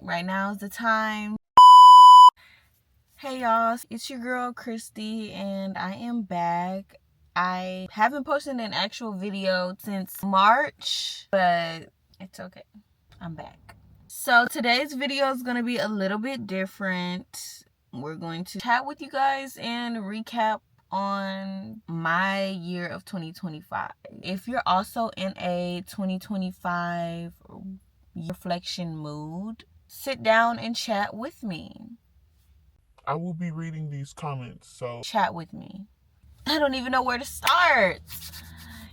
Right now is the time. Hey y'all, it's your girl Christy and I am back. I haven't posted an actual video since March, but it's okay. I'm back. So today's video is going to be a little bit different. We're going to chat with you guys and recap on my year of 2025. If you're also in a 2025 reflection mood, sit down and chat with me. I will be reading these comments, so chat with me. I don't even know where to start.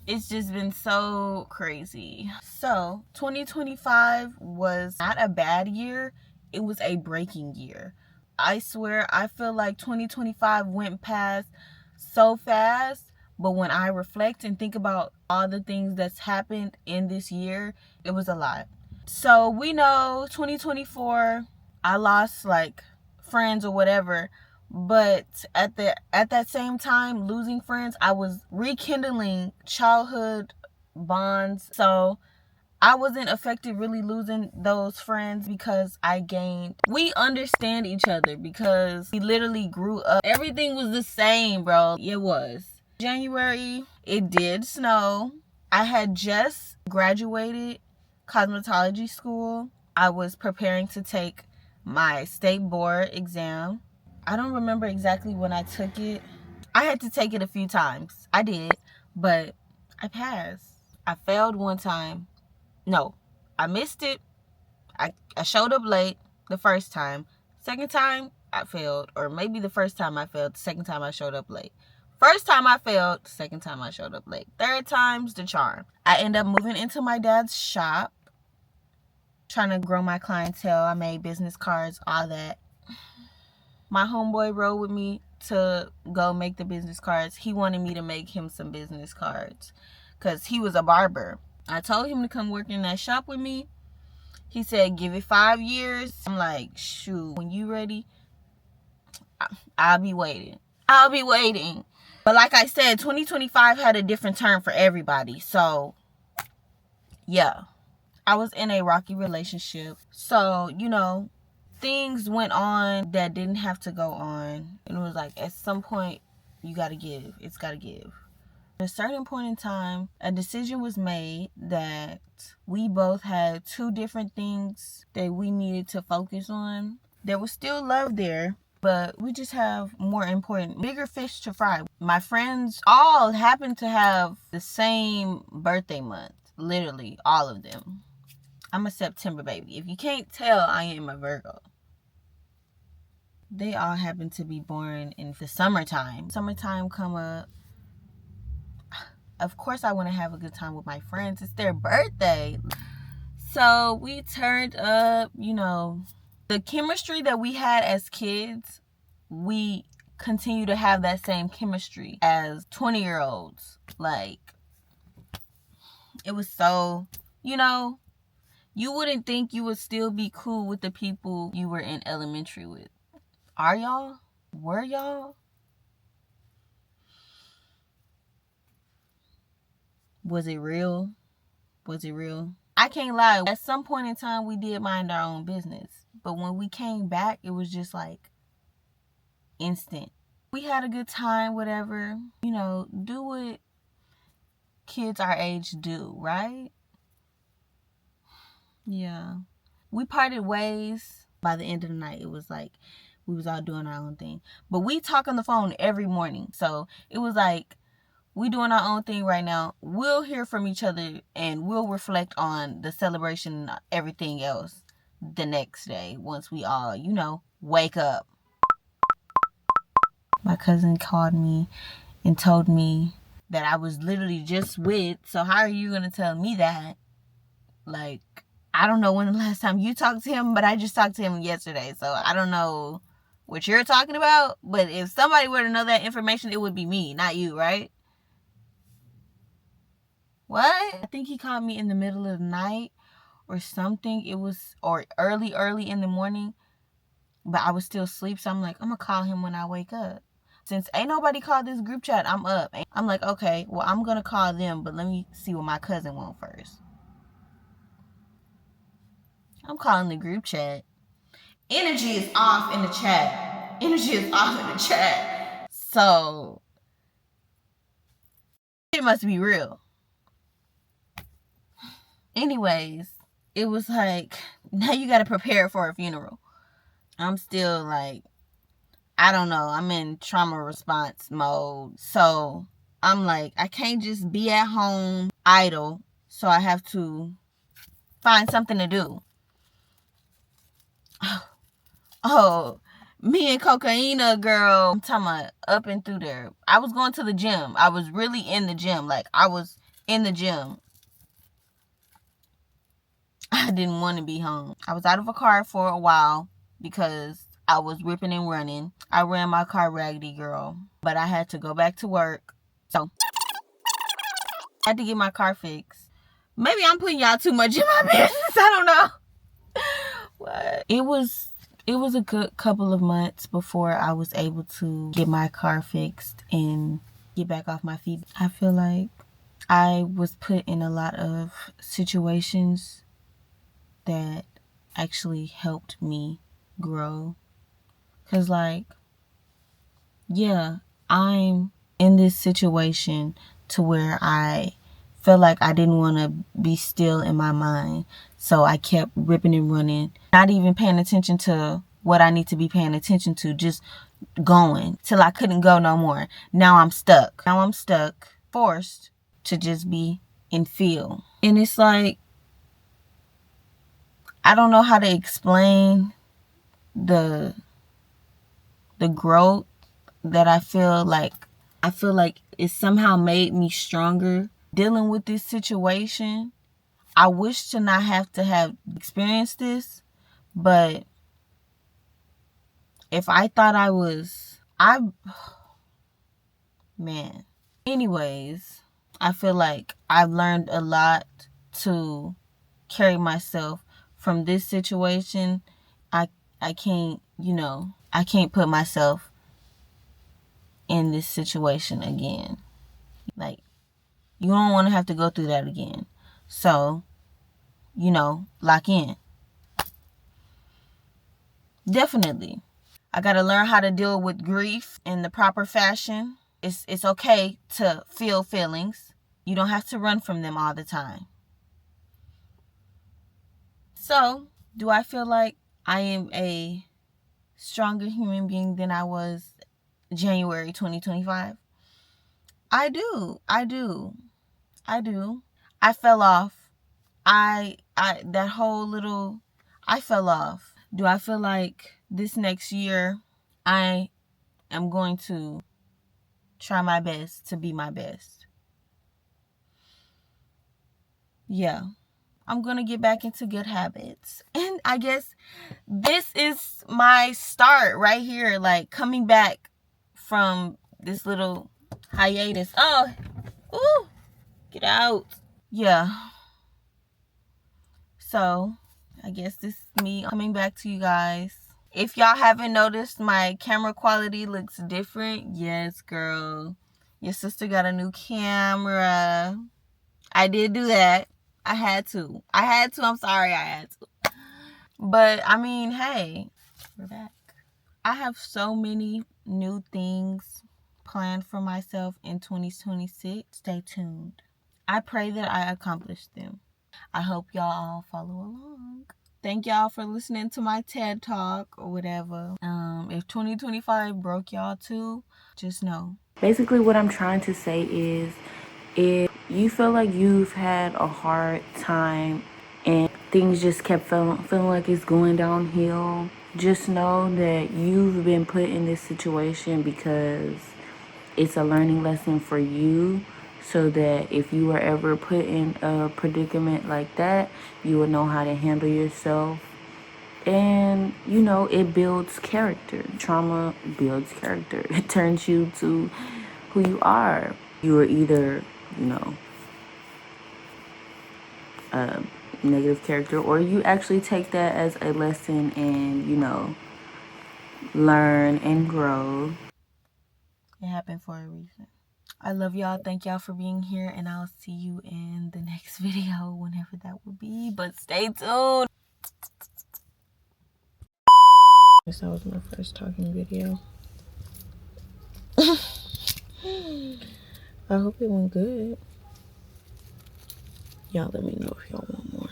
It's just been so crazy. So 2025 was not a bad year. It was a breaking year. I swear, I feel like 2025 went past so fast. But when I reflect and think about all the things that's happened in this year, it was a lot. So we know 2024, I lost like friends or whatever. But at that same time, losing friends, I was rekindling childhood bonds. So I wasn't affected really losing those friends because we understand each other because we literally grew up. Everything was the same, bro. It was. January, it did snow. I had just graduated cosmetology school. I was preparing to take my state board exam. I don't remember exactly when I took it. I had to take it a few times. I did, but I passed. I failed one time. No, I missed it. I showed up late the first time. Second time, I failed. Or maybe the first time I failed. The second time I showed up late. First time I failed. Second time I showed up late. Third time's the charm. I end up moving into my dad's shop. Trying to grow my clientele. I made business cards, all that. My homeboy rode with me to go make the business cards. He wanted me to make him some business cards because he was a barber. I told him to come work in that shop with me. He said, give it 5 years. I'm like, shoot, when you ready, I'll be waiting. But like I said, 2025 had a different turn for everybody. So, yeah. I was in a rocky relationship. So, things went on that didn't have to go on. And it was like, at some point, you got to give. It's got to give. At a certain point in time, a decision was made that we both had 2 different things that we needed to focus on. There was still love there, but we just have more important, bigger fish to fry. My friends all happen to have the same birthday month. Literally, all of them. I'm a September baby. If you can't tell, I am a Virgo. They all happen to be born in the summertime. Summertime come up. Of course I want to have a good time with my friends. It's their birthday. So we turned up, the chemistry that we had as kids, we continue to have that same chemistry as 20-year-olds. Like, it was so, you wouldn't think you would still be cool with the people you were in elementary with. Are y'all? Were y'all? Was it real? I can't lie. At some point in time, we did mind our own business. But when we came back, it was just like instant. We had a good time, whatever. Do what kids our age do, right? Yeah. We parted ways. By the end of the night, it was like we was all doing our own thing. But we talk on the phone every morning. So it was like, we doing our own thing right now. We'll hear from each other and we'll reflect on the celebration and everything else the next day once we all, wake up. My cousin called me and told me that I was literally just with. So how are you going to tell me that? Like, I don't know when the last time you talked to him, but I just talked to him yesterday. So I don't know what you're talking about. But if somebody were to know that information, it would be me, not you, right? What? I think he called me in the middle of the night or something. Or early in the morning. But I was still asleep. So I'm like, I'm going to call him when I wake up. Since ain't nobody called this group chat, I'm up. I'm like, okay, well, I'm going to call them. But let me see what my cousin wants first. I'm calling the group chat. Energy is off in the chat. Energy is off in the chat. So, it must be real. Anyways, it was like, now you gotta prepare for a funeral. I'm still like, I don't know. I'm in trauma response mode. So, I'm like, I can't just be at home idle. So, I have to find something to do. Oh, me and Cocaina, girl, I'm talking about up and through there. I was going to the gym. I was really in the gym. Like, I was in the gym. I didn't want to be home. I was out of a car for a while because I was ripping and running. I ran my car raggedy, girl. But I had to go back to work. So, I had to get my car fixed. Maybe I'm putting y'all too much in my business. I don't know. What? It was a good couple of months before I was able to get my car fixed and get back off my feet. I feel like I was put in a lot of situations that actually helped me grow. Cause like, yeah, I'm in this situation to where I felt like I didn't want to be still in my mind. So I kept ripping and running, not even paying attention to what I need to be paying attention to, just going till I couldn't go no more. Now I'm stuck. Forced to just be and feel. And it's like, I don't know how to explain the growth that I feel like it somehow made me stronger dealing with this situation. I wish to not have to have experienced this, but if I thought man. Anyways, I feel like I've learned a lot to carry myself from this situation. I can't, I can't put myself in this situation again. Like, you don't want to have to go through that again. So, lock in. Definitely. I got to learn how to deal with grief in the proper fashion. It's okay to feel feelings. You don't have to run from them all the time. So, do I feel like I am a stronger human being than I was January 2025? I do. I fell off. That whole little, I fell off. Do I feel like this next year I am going to try my best to be my best? Yeah. I'm going to get back into good habits. And I guess this is my start right here, like coming back from this little hiatus. Oh, ooh, get out. Yeah. So, I guess this is me coming back to you guys. If y'all haven't noticed, my camera quality looks different. Yes, girl. Your sister got a new camera. I did do that. I had to. I'm sorry, I had to. But, I mean, hey, we're back. I have so many new things planned for myself in 2026. Stay tuned. I pray that I accomplish them. I hope y'all all follow along. Thank y'all for listening to my TED Talk or whatever. If 2025 broke y'all too, just know. Basically, what I'm trying to say is, if you feel like you've had a hard time and things just kept feeling like it's going downhill, just know that you've been put in this situation because it's a learning lesson for you, so that if you were ever put in a predicament like that, you would know how to handle yourself. And it builds character. Trauma builds character. It turns you to who you are. You are either a negative character, or you actually take that as a lesson and learn and grow. It happened for a reason. I love y'all. Thank y'all for being here, and I'll see you in the next video, whenever that will be. But stay tuned. That was my first talking video. I hope it went good. Y'all let me know if y'all want more.